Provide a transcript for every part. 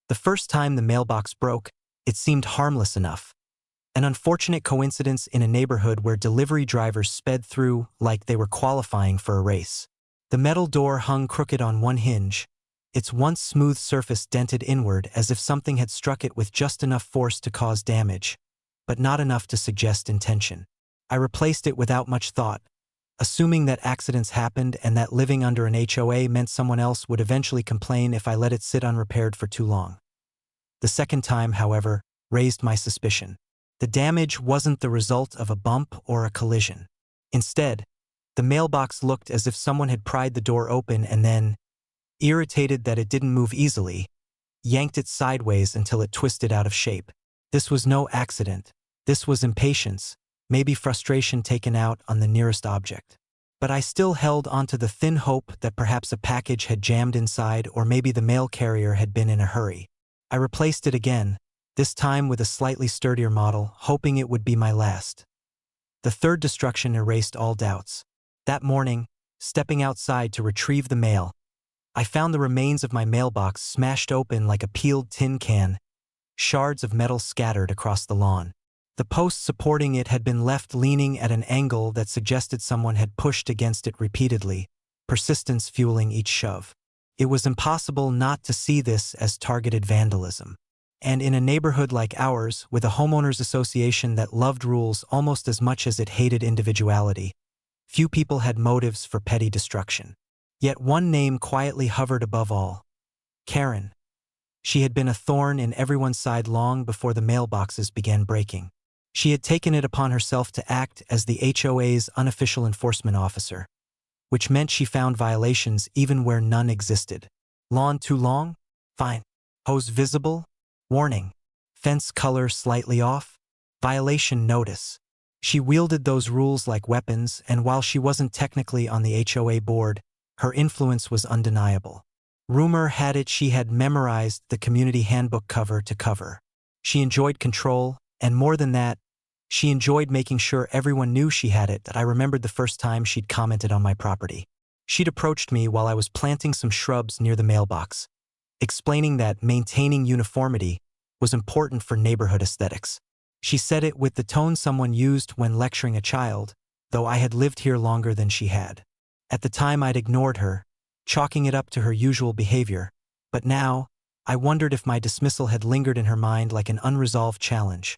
The first time the mailbox broke, it seemed harmless enough. An unfortunate coincidence in a neighborhood where delivery drivers sped through like they were qualifying for a race. The metal door hung crooked on one hinge, its once smooth surface dented inward as if something had struck it with just enough force to cause damage, but not enough to suggest intention. I replaced it without much thought, assuming that accidents happened and that living under an HOA meant someone else would eventually complain if I let it sit unrepaired for too long. The second time, however, raised my suspicion. The damage wasn't the result of a bump or a collision. Instead, the mailbox looked as if someone had pried the door open and then, irritated that it didn't move easily, yanked it sideways until it twisted out of shape. This was no accident. This was impatience, maybe frustration taken out on the nearest object. But I still held onto the thin hope that perhaps a package had jammed inside or maybe the mail carrier had been in a hurry. I replaced it again, this time with a slightly sturdier model, hoping it would be my last. The third destruction erased all doubts. That morning, stepping outside to retrieve the mail, I found the remains of my mailbox smashed open like a peeled tin can, shards of metal scattered across the lawn. The post supporting it had been left leaning at an angle that suggested someone had pushed against it repeatedly, persistence fueling each shove. It was impossible not to see this as targeted vandalism. And in a neighborhood like ours, with a homeowners association that loved rules almost as much as it hated individuality, few people had motives for petty destruction. Yet one name quietly hovered above all: Karen. She had been a thorn in everyone's side long before the mailboxes began breaking. She had taken it upon herself to act as the HOA's unofficial enforcement officer, which meant she found violations even where none existed. Lawn too long? Fine. Hose visible? Warning. Fence color slightly off? Violation notice. She wielded those rules like weapons, and while she wasn't technically on the HOA board, her influence was undeniable. Rumor had it she had memorized the community handbook cover to cover. She enjoyed control, and more than that, she enjoyed making sure everyone knew she had it. That I remembered the first time she'd commented on my property. She'd approached me while I was planting some shrubs near the mailbox, explaining that maintaining uniformity was important for neighborhood aesthetics. She said it with the tone someone used when lecturing a child, though I had lived here longer than she had. At the time I'd ignored her, chalking it up to her usual behavior, but now, I wondered if my dismissal had lingered in her mind like an unresolved challenge.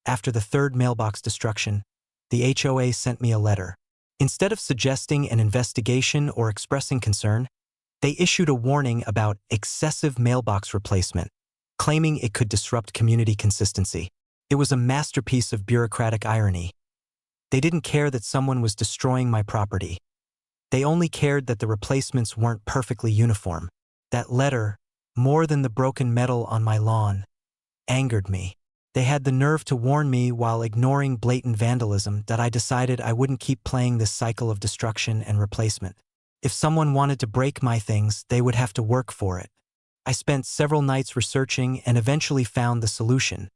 After the third mailbox destruction, the HOA sent me a letter. Instead of suggesting an investigation or expressing concern, they issued a warning about excessive mailbox replacement, claiming it could disrupt community consistency. It was a masterpiece of bureaucratic irony. They didn't care that someone was destroying my property. They only cared that the replacements weren't perfectly uniform. That letter, more than the broken metal on my lawn, angered me. They had the nerve to warn me while ignoring blatant vandalism that I decided I wouldn't keep playing this cycle of destruction and replacement. If someone wanted to break my things, they would have to work for it. I spent several nights researching and eventually found the solution: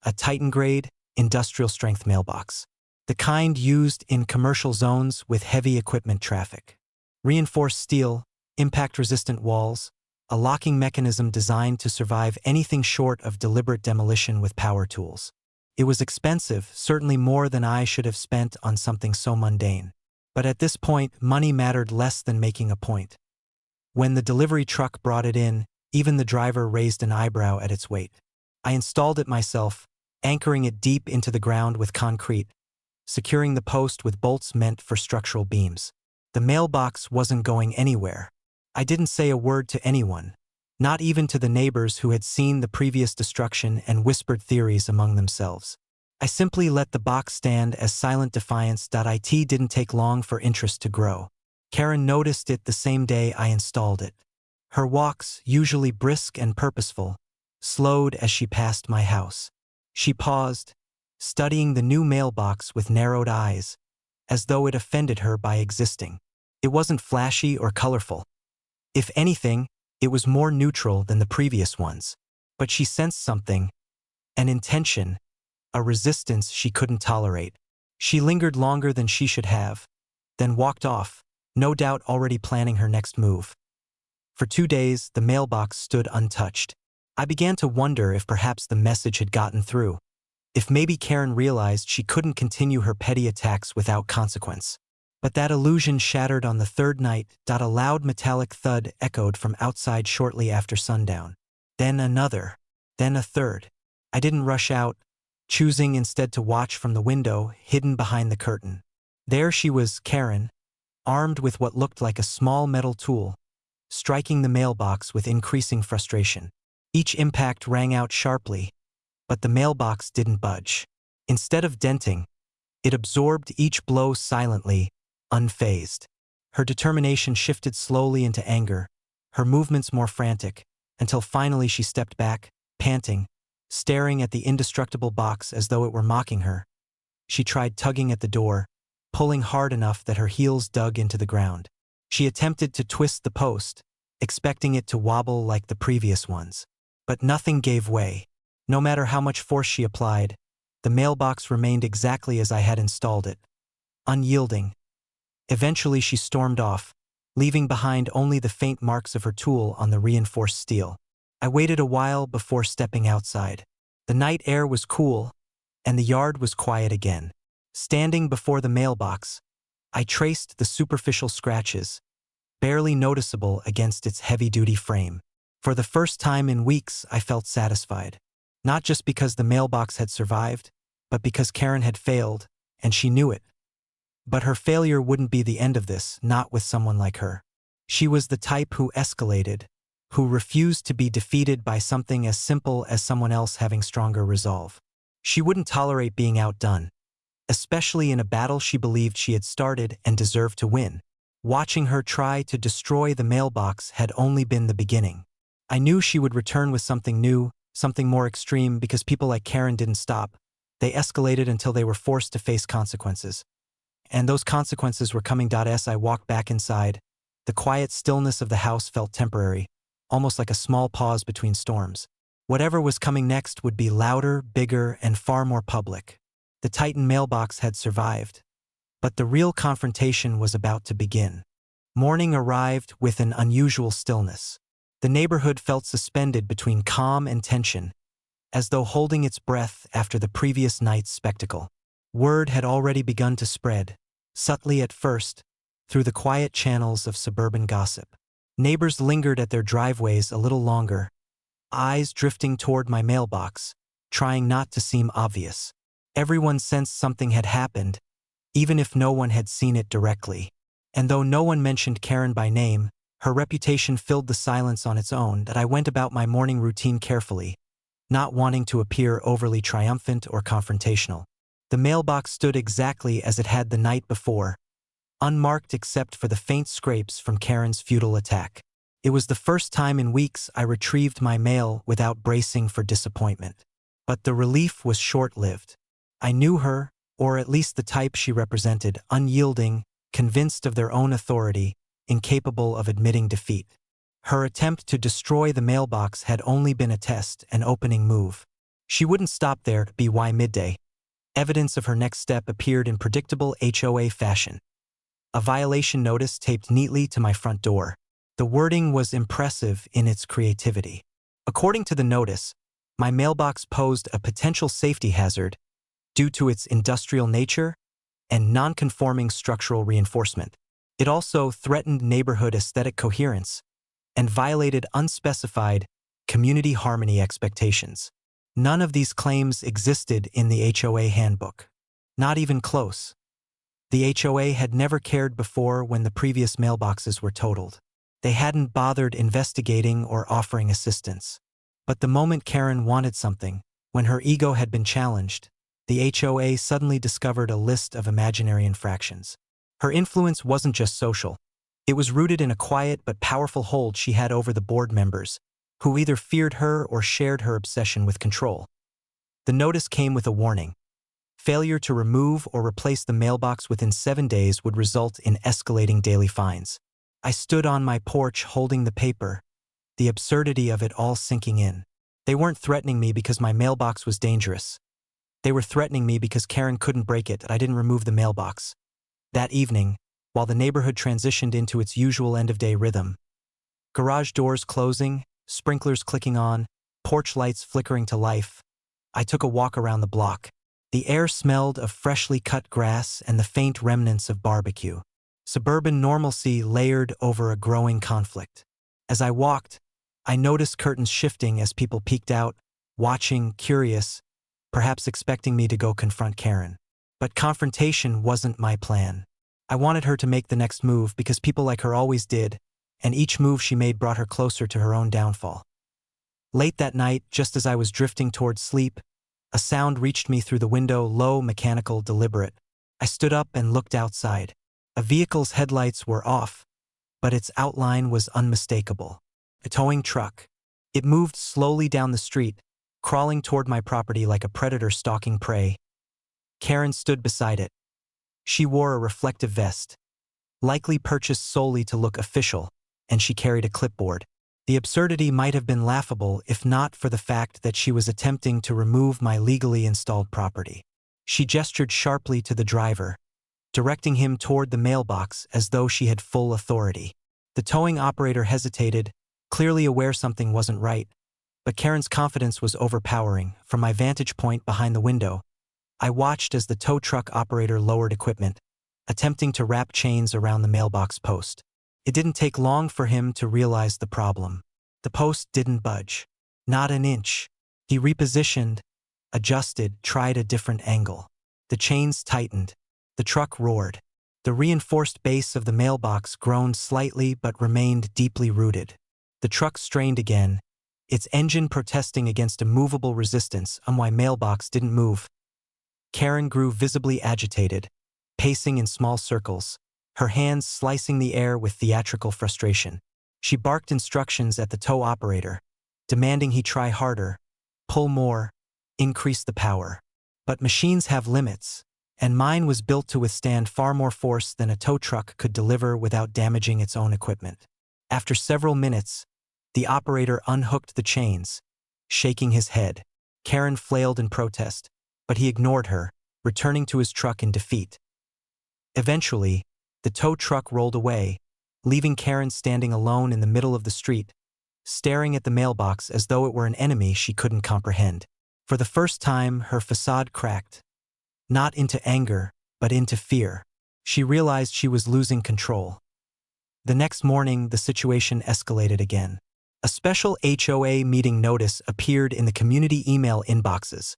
a Titan-grade, industrial-strength mailbox. The kind used in commercial zones with heavy equipment traffic. Reinforced steel, impact-resistant walls, a locking mechanism designed to survive anything short of deliberate demolition with power tools. It was expensive, certainly more than I should have spent on something so mundane. But at this point, money mattered less than making a point. When the delivery truck brought it in, even the driver raised an eyebrow at its weight. I installed it myself, anchoring it deep into the ground with concrete, securing the post with bolts meant for structural beams. The mailbox wasn't going anywhere. I didn't say a word to anyone, not even to the neighbors who had seen the previous destruction and whispered theories among themselves. I simply let the box stand as silent defiance. It didn't take long for interest to grow. Karen noticed it the same day I installed it. Her walks, usually brisk and purposeful, slowed as she passed my house. She paused, studying the new mailbox with narrowed eyes, as though it offended her by existing. It wasn't flashy or colorful. If anything, it was more neutral than the previous ones. But she sensed something, an intention, a resistance she couldn't tolerate. She lingered longer than she should have, then walked off, no doubt already planning her next move. For 2 days, the mailbox stood untouched. I began to wonder if perhaps the message had gotten through. If maybe Karen realized she couldn't continue her petty attacks without consequence. But that illusion shattered on the third night. A loud metallic thud echoed from outside shortly after sundown. Then another. Then a third. I didn't rush out, choosing instead to watch from the window, hidden behind the curtain. There she was, Karen, armed with what looked like a small metal tool, striking the mailbox with increasing frustration. Each impact rang out sharply, but the mailbox didn't budge. Instead of denting, it absorbed each blow silently, unfazed. Her determination shifted slowly into anger, her movements more frantic, until finally she stepped back, panting, staring at the indestructible box as though it were mocking her. She tried tugging at the door, pulling hard enough that her heels dug into the ground. She attempted to twist the post, expecting it to wobble like the previous ones. But nothing gave way. No matter how much force she applied, the mailbox remained exactly as I had installed it, unyielding. Eventually she stormed off, leaving behind only the faint marks of her tool on the reinforced steel. I waited a while before stepping outside. The night air was cool, and the yard was quiet again. Standing before the mailbox, I traced the superficial scratches, barely noticeable against its heavy-duty frame. For the first time in weeks, I felt satisfied. Not just because the mailbox had survived, but because Karen had failed, and she knew it. But her failure wouldn't be the end of this, not with someone like her. She was the type who escalated, who refused to be defeated by something as simple as someone else having stronger resolve. She wouldn't tolerate being outdone, especially in a battle she believed she had started and deserved to win. Watching her try to destroy the mailbox had only been the beginning. I knew she would return with something new, something more extreme, because people like Karen didn't stop. They escalated until they were forced to face consequences. And those consequences were coming. As I walked back inside, the quiet stillness of the house felt temporary, almost like a small pause between storms. Whatever was coming next would be louder, bigger, and far more public. The Titan mailbox had survived, but the real confrontation was about to begin. Morning arrived with an unusual stillness. The neighborhood felt suspended between calm and tension, as though holding its breath after the previous night's spectacle. Word had already begun to spread, subtly at first, through the quiet channels of suburban gossip. Neighbors lingered at their driveways a little longer, eyes drifting toward my mailbox, trying not to seem obvious. Everyone sensed something had happened, even if no one had seen it directly. And though no one mentioned Karen by name, her reputation filled the silence on its own. That I went about my morning routine carefully, not wanting to appear overly triumphant or confrontational. The mailbox stood exactly as it had the night before, unmarked except for the faint scrapes from Karen's futile attack. It was the first time in weeks I retrieved my mail without bracing for disappointment. But the relief was short-lived. I knew her, or at least the type she represented, unyielding, convinced of their own authority, incapable of admitting defeat. Her attempt to destroy the mailbox had only been a test, an opening move. She wouldn't stop there. By midday, evidence of her next step appeared in predictable HOA fashion. A violation notice taped neatly to my front door. The wording was impressive in its creativity. According to the notice, my mailbox posed a potential safety hazard due to its industrial nature and non-conforming structural reinforcement. It also threatened neighborhood aesthetic coherence and violated unspecified community harmony expectations. None of these claims existed in the HOA handbook. Not even close. The HOA had never cared before when the previous mailboxes were totaled. They hadn't bothered investigating or offering assistance. But the moment Karen wanted something, when her ego had been challenged, the HOA suddenly discovered a list of imaginary infractions. Her influence wasn't just social. It was rooted in a quiet but powerful hold she had over the board members, who either feared her or shared her obsession with control. The notice came with a warning. Failure to remove or replace the mailbox within 7 days would result in escalating daily fines. I stood on my porch holding the paper, the absurdity of it all sinking in. They weren't threatening me because my mailbox was dangerous. They were threatening me because Karen couldn't break it. I didn't remove the mailbox. That evening, while the neighborhood transitioned into its usual end-of-day rhythm, garage doors closing, sprinklers clicking on, porch lights flickering to life, I took a walk around the block. The air smelled of freshly cut grass and the faint remnants of barbecue. Suburban normalcy layered over a growing conflict. As I walked, I noticed curtains shifting as people peeked out, watching, curious, perhaps expecting me to go confront Karen. But confrontation wasn't my plan. I wanted her to make the next move because people like her always did, and each move she made brought her closer to her own downfall. Late that night, just as I was drifting towards sleep, a sound reached me through the window, low, mechanical, deliberate. I stood up and looked outside. A vehicle's headlights were off, but its outline was unmistakable. A towing truck. It moved slowly down the street, crawling toward my property like a predator stalking prey. Karen stood beside it. She wore a reflective vest, likely purchased solely to look official, and she carried a clipboard. The absurdity might have been laughable if not for the fact that she was attempting to remove my legally installed property. She gestured sharply to the driver, directing him toward the mailbox as though she had full authority. The towing operator hesitated, clearly aware something wasn't right, but Karen's confidence was overpowering. From my vantage point behind the window, I watched as the tow truck operator lowered equipment, attempting to wrap chains around the mailbox post. It didn't take long for him to realize the problem. The post didn't budge. Not an inch. He repositioned, adjusted, tried a different angle. The chains tightened. The truck roared. The reinforced base of the mailbox groaned slightly but remained deeply rooted. The truck strained again, its engine protesting against a movable resistance on why mailbox didn't move. Karen grew visibly agitated, pacing in small circles, her hands slicing the air with theatrical frustration. She barked instructions at the tow operator, demanding he try harder, pull more, increase the power. But machines have limits, and mine was built to withstand far more force than a tow truck could deliver without damaging its own equipment. After several minutes, the operator unhooked the chains, shaking his head. Karen flailed in protest, but he ignored her, returning to his truck in defeat. Eventually, the tow truck rolled away, leaving Karen standing alone in the middle of the street, staring at the mailbox as though it were an enemy she couldn't comprehend. For the first time, her facade cracked, not into anger, but into fear. She realized she was losing control. The next morning, the situation escalated again. A special HOA meeting notice appeared in the community email inboxes,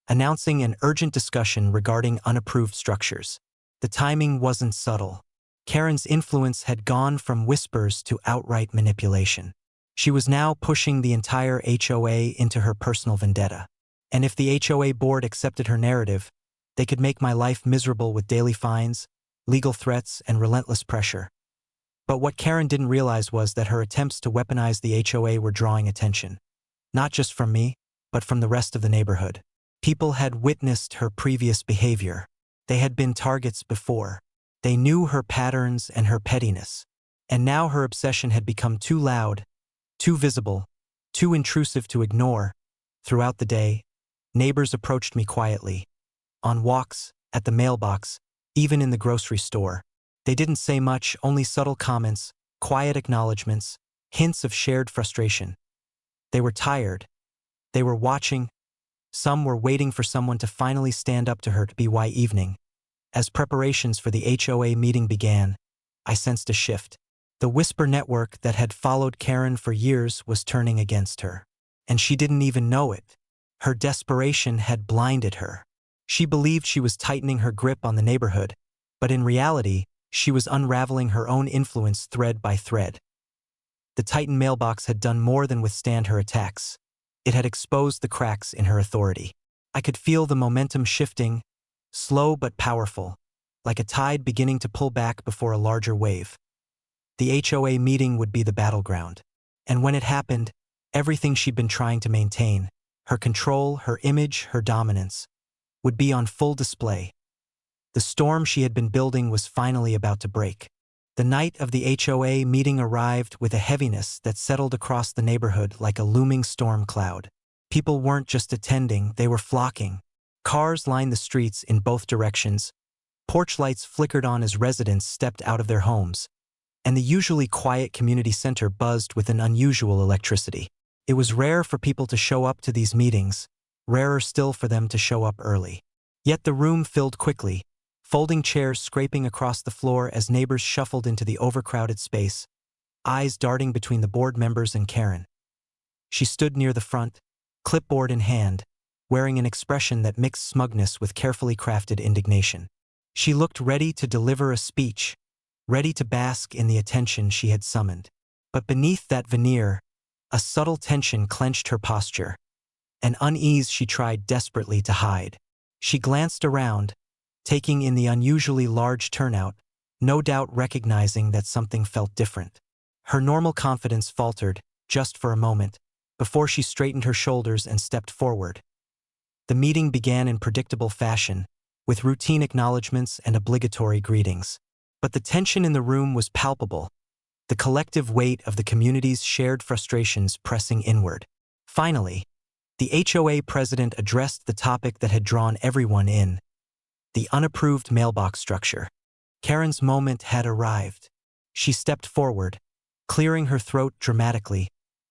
announcing an urgent discussion regarding unapproved structures. The timing wasn't subtle. Karen's influence had gone from whispers to outright manipulation. She was now pushing the entire HOA into her personal vendetta. And if the HOA board accepted her narrative, they could make my life miserable with daily fines, legal threats, and relentless pressure. But what Karen didn't realize was that her attempts to weaponize the HOA were drawing attention. Not just from me, but from the rest of the neighborhood. People had witnessed her previous behavior. They had been targets before. They knew her patterns and her pettiness. And now her obsession had become too loud, too visible, too intrusive to ignore. Throughout the day, neighbors approached me quietly. On walks, at the mailbox, even in the grocery store. They didn't say much, only subtle comments, quiet acknowledgments, hints of shared frustration. They were tired. They were watching. Some were waiting for someone to finally stand up to her. By evening, as preparations for the HOA meeting began, I sensed a shift. The whisper network that had followed Karen for years was turning against her. And she didn't even know it. Her desperation had blinded her. She believed she was tightening her grip on the neighborhood, but in reality, she was unraveling her own influence thread by thread. The Titan mailbox had done more than withstand her attacks. It had exposed the cracks in her authority. I could feel the momentum shifting, slow but powerful, like a tide beginning to pull back before a larger wave. The HOA meeting would be the battleground. And when it happened, everything she'd been trying to maintain, her control, her image, her dominance, would be on full display. The storm she had been building was finally about to break. The night of the HOA meeting arrived with a heaviness that settled across the neighborhood like a looming storm cloud. People weren't just attending, they were flocking. Cars lined the streets in both directions. Porch lights flickered on as residents stepped out of their homes, and the usually quiet community center buzzed with an unusual electricity. It was rare for people to show up to these meetings, rarer still for them to show up early. Yet the room filled quickly, folding chairs scraping across the floor as neighbors shuffled into the overcrowded space, eyes darting between the board members and Karen. She stood near the front, clipboard in hand, wearing an expression that mixed smugness with carefully crafted indignation. She looked ready to deliver a speech, ready to bask in the attention she had summoned. But beneath that veneer, a subtle tension clenched her posture, an unease she tried desperately to hide. She glanced around, taking in the unusually large turnout, no doubt recognizing that something felt different. Her normal confidence faltered, just for a moment, before she straightened her shoulders and stepped forward. The meeting began in predictable fashion, with routine acknowledgments and obligatory greetings. But the tension in the room was palpable, the collective weight of the community's shared frustrations pressing inward. Finally, the HOA president addressed the topic that had drawn everyone in: the unapproved mailbox structure. Karen's moment had arrived. She stepped forward, clearing her throat dramatically,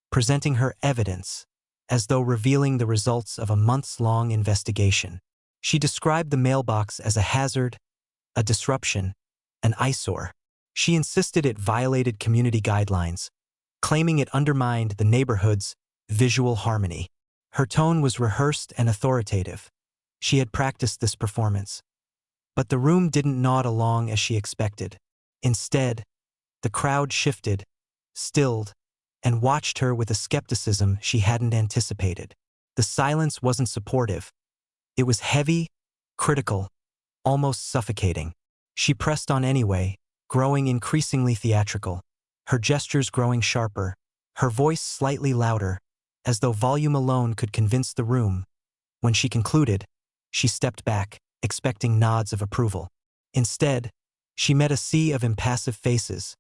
presenting her evidence, as though revealing the results of a months-long investigation. She described the mailbox as a hazard, a disruption, an eyesore. She insisted it violated community guidelines, claiming it undermined the neighborhood's visual harmony. Her tone was rehearsed and authoritative. She had practiced this performance. But the room didn't nod along as she expected. Instead, the crowd shifted, stilled, and watched her with a skepticism she hadn't anticipated. The silence wasn't supportive. It was heavy, critical, almost suffocating. She pressed on anyway, growing increasingly theatrical, her gestures growing sharper, her voice slightly louder, as though volume alone could convince the room. When she concluded, she stepped back, expecting nods of approval. Instead, she met a sea of impassive faces.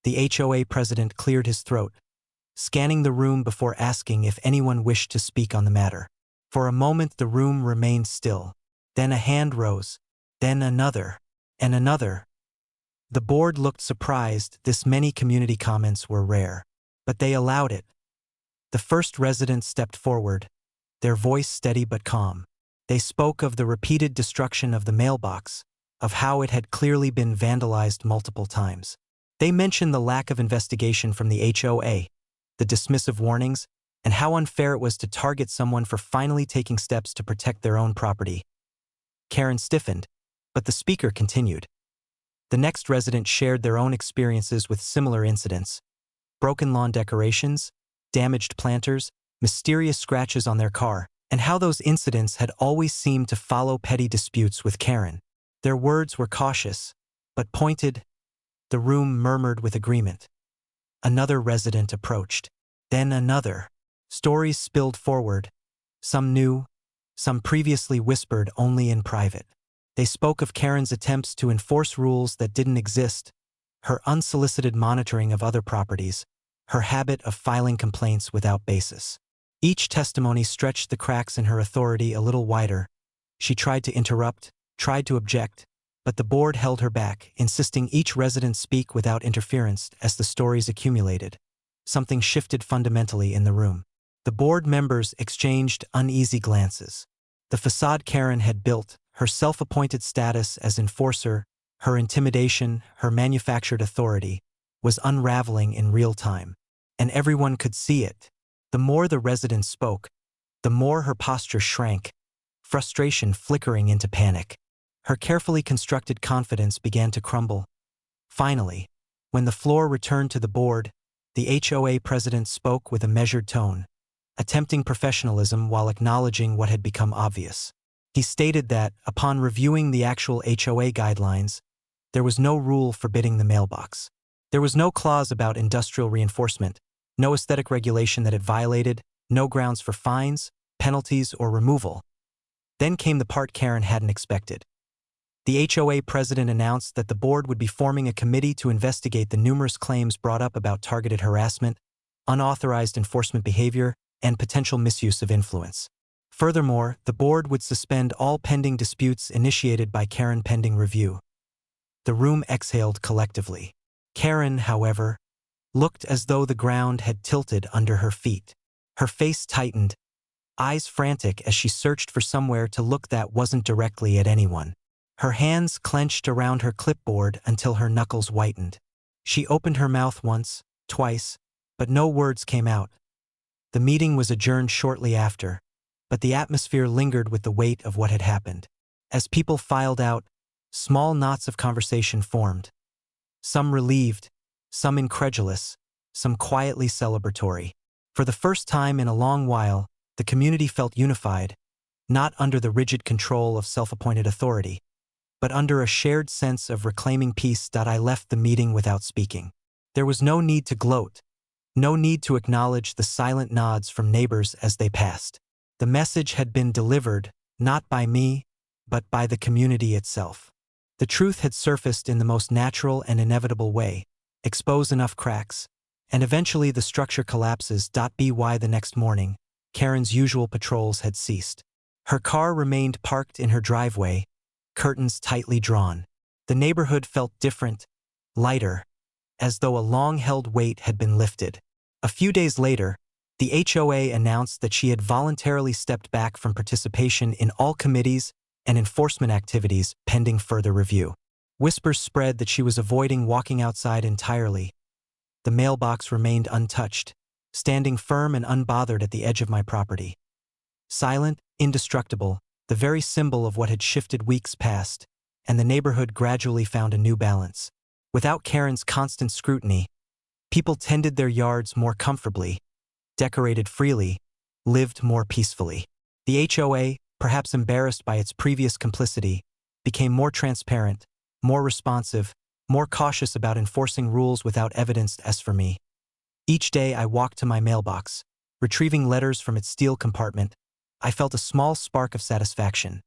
The HOA president cleared his throat, scanning the room before asking if anyone wished to speak on the matter. For a moment the room remained still. Then a hand rose, then another, and another. The board looked surprised. This many community comments were rare, but they allowed it. The first resident stepped forward, their voice steady but calm. They spoke of the repeated destruction of the mailbox, of how it had clearly been vandalized multiple times. They mentioned the lack of investigation from the HOA, the dismissive warnings, and how unfair it was to target someone for finally taking steps to protect their own property. Karen stiffened, but the speaker continued. The next resident shared their own experiences with similar incidents: broken lawn decorations, damaged planters, mysterious scratches on their car, and how those incidents had always seemed to follow petty disputes with Karen. Their words were cautious, but pointed. The room murmured with agreement. Another resident approached. Then another. Stories spilled forward, some new, some previously whispered only in private. They spoke of Karen's attempts to enforce rules that didn't exist, her unsolicited monitoring of other properties, her habit of filing complaints without basis. Each testimony stretched the cracks in her authority a little wider. She tried to interrupt, tried to object, but the board held her back, insisting each resident speak without interference. As the stories accumulated, something shifted fundamentally in the room. The board members exchanged uneasy glances. The facade Karen had built, her self-appointed status as enforcer, her intimidation, her manufactured authority, was unraveling in real time. And everyone could see it. The more the residents spoke, the more her posture shrank, frustration flickering into panic. Her carefully constructed confidence began to crumble. Finally, when the floor returned to the board, the HOA president spoke with a measured tone, attempting professionalism while acknowledging what had become obvious. He stated that, upon reviewing the actual HOA guidelines, there was no rule forbidding the mailbox. There was no clause about industrial reinforcement, no aesthetic regulation that it violated, no grounds for fines, penalties, or removal. Then came the part Karen hadn't expected. The HOA president announced that the board would be forming a committee to investigate the numerous claims brought up about targeted harassment, unauthorized enforcement behavior, and potential misuse of influence. Furthermore, the board would suspend all pending disputes initiated by Karen pending review. The room exhaled collectively. Karen, however, looked as though the ground had tilted under her feet. Her face tightened, eyes frantic as she searched for somewhere to look that wasn't directly at anyone. Her hands clenched around her clipboard until her knuckles whitened. She opened her mouth once, twice, but no words came out. The meeting was adjourned shortly after, but the atmosphere lingered with the weight of what had happened. As people filed out, small knots of conversation formed. Some relieved, some incredulous, some quietly celebratory. For the first time in a long while, the community felt unified, not under the rigid control of self-appointed authority, but under a shared sense of reclaiming peace. I left the meeting without speaking. There was no need to gloat, no need to acknowledge the silent nods from neighbors as they passed. The message had been delivered, not by me, but by the community itself. The truth had surfaced in the most natural and inevitable way. Expose enough cracks, and eventually the structure collapses. By the next morning, Karen's usual patrols had ceased. Her car remained parked in her driveway, curtains tightly drawn. The neighborhood felt different, lighter, as though a long-held weight had been lifted. A few days later, the HOA announced that she had voluntarily stepped back from participation in all committees and enforcement activities pending further review. Whispers spread that she was avoiding walking outside entirely. The mailbox remained untouched, standing firm and unbothered at the edge of my property. Silent, indestructible, the very symbol of what had shifted weeks past, and the neighborhood gradually found a new balance. Without Karen's constant scrutiny, people tended their yards more comfortably, decorated freely, lived more peacefully. The HOA, perhaps embarrassed by its previous complicity, became more transparent, more responsive, more cautious about enforcing rules without evidence. As for me, each day I walked to my mailbox, retrieving letters from its steel compartment. I felt a small spark of satisfaction,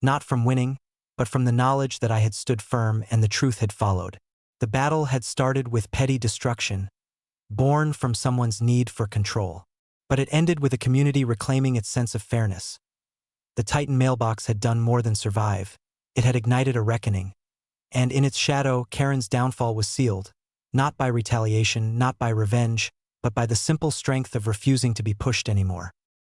not from winning, but from the knowledge that I had stood firm and the truth had followed. The battle had started with petty destruction, born from someone's need for control, but it ended with a community reclaiming its sense of fairness. The Titan mailbox had done more than survive. It had ignited a reckoning, and in its shadow, Karen's downfall was sealed, not by retaliation, not by revenge, but by the simple strength of refusing to be pushed anymore.